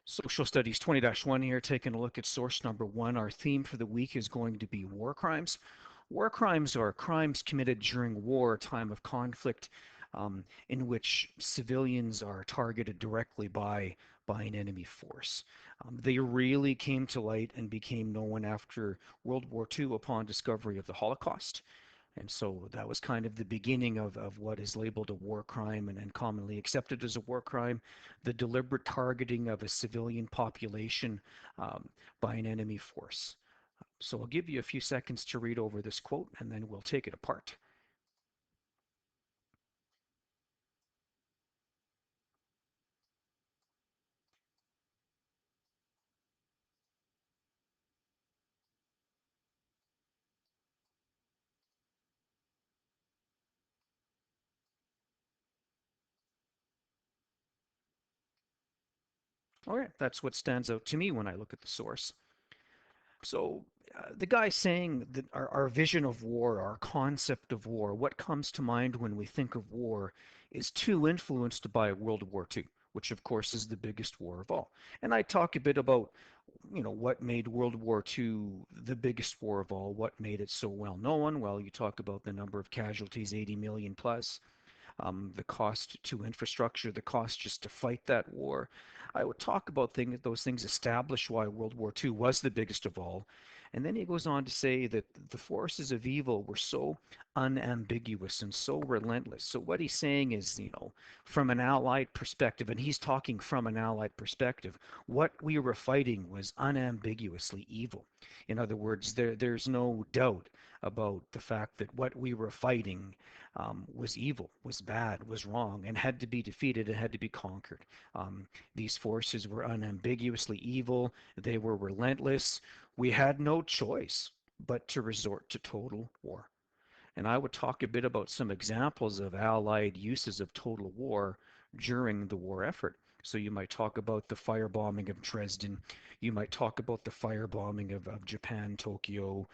Social Studies 20-1 here, taking a look at source number one. Our theme for the week is going to be war crimes. War crimes are crimes committed during war, a time of conflict, in which civilians are targeted directly by an enemy force. They really came to light and became known after World War II upon discovery of the Holocaust. And so that was kind of the beginning of what is labeled a war crime and commonly accepted as a war crime, the deliberate targeting of a civilian population um, by an enemy force. So I'll give you a few seconds to read over this quote and then we'll take it apart. All right, that's what stands out to me when I look at the source. So the guy saying that our vision of war, our concept of war, what comes to mind when we think of war is too influenced by World War II, which of course is the biggest war of all. And I talk a bit about, what made World War II the biggest war of all, what made it so well known. Well, you talk about the number of casualties, 80 million plus, the cost to infrastructure, the cost just to fight that war. I would talk about those things establish why World War II was the biggest of all. And then he goes on to say that the forces of evil were so unambiguous and so relentless. So what he's saying is, from an Allied perspective, and he's talking from an Allied perspective, what we were fighting was unambiguously evil. In other words, there's no doubt about the fact that what we were fighting was evil, was bad, was wrong, and had to be defeated and had to be conquered. These forces were unambiguously evil, they were relentless. We had no choice but to resort to total war. And I would talk a bit about some examples of Allied uses of total war during the war effort. So you might talk about the firebombing of Dresden. You might talk about the firebombing of Japan, Tokyo,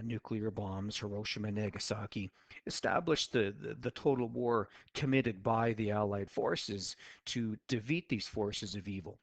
nuclear bombs, Hiroshima, Nagasaki. Established the total war committed by the Allied forces to defeat these forces of evil.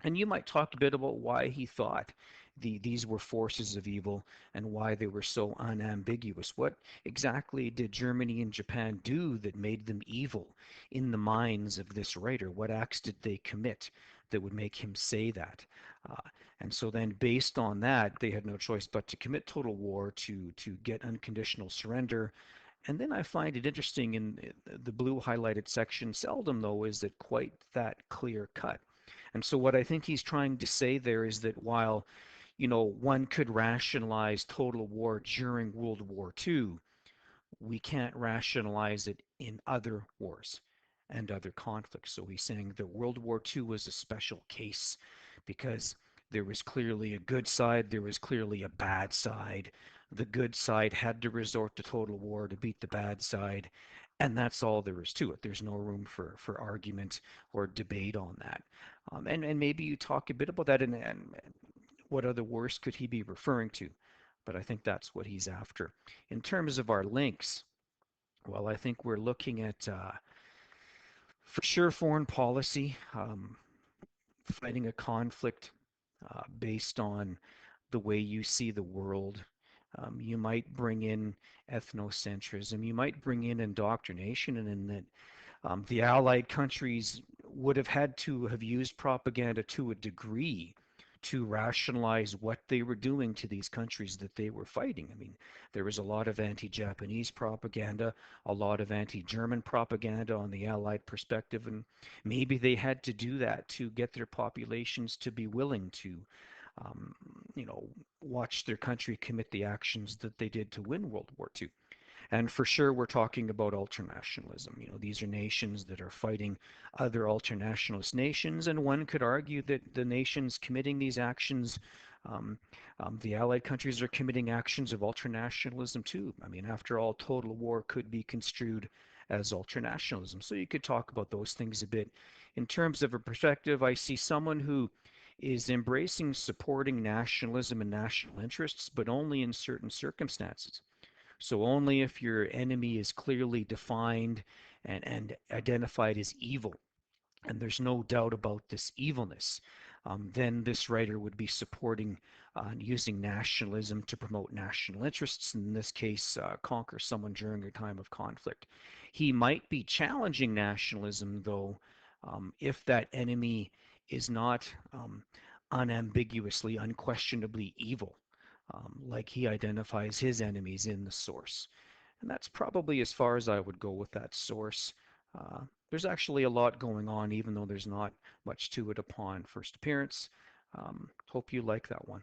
And you might talk a bit about why he thought these were forces of evil and why they were so unambiguous. What exactly did Germany and Japan do that made them evil in the minds of this writer? What acts did they commit that would make him say that? Uh, and so then, based on that, they had no choice but to commit total war to get unconditional surrender. And then I find it interesting in the blue highlighted section, seldom though is it quite that clear cut. And so what I think he's trying to say there is that while, one could rationalize total war during World War II, we can't rationalize it in other wars and other conflicts. So he's saying that World War II was a special case because there was clearly a good side, there was clearly a bad side. The good side had to resort to total war to beat the bad side, and that's all there is to it. There's no room for argument or debate on that. And maybe you talk a bit about that and what other wars could he be referring to? But I think that's what he's after. In terms of our links, well, I think we're looking at, for sure, foreign policy, fighting a conflict based on the way you see the world. You might bring in ethnocentrism. You might bring in indoctrination, and in that the Allied countries would have had to have used propaganda to a degree to rationalize what they were doing to these countries that they were fighting. I mean, there was a lot of anti-Japanese propaganda, a lot of anti-German propaganda on the Allied perspective, and maybe they had to do that to get their populations to be willing to, um, watch their country commit the actions that they did to win World War II. And for sure, we're talking about ultranationalism. These are nations that are fighting other ultranationalist nations, and one could argue that the nations committing these actions, um, the Allied countries are committing actions of ultranationalism too. I mean, after all, total war could be construed as ultranationalism. So you could talk about those things a bit. In terms of a perspective, I see someone who is embracing supporting nationalism and national interests, but only in certain circumstances. So only if your enemy is clearly defined and identified as evil, and there's no doubt about this evilness. then this writer would be supporting using nationalism to promote national interests, in this case, conquer someone during a time of conflict. He might be challenging nationalism, though, if that enemy is not unambiguously, unquestionably evil, like he identifies his enemies in the source. And that's probably as far as I would go with that source. There's actually a lot going on, even though there's not much to it upon first appearance. Hope you like that one.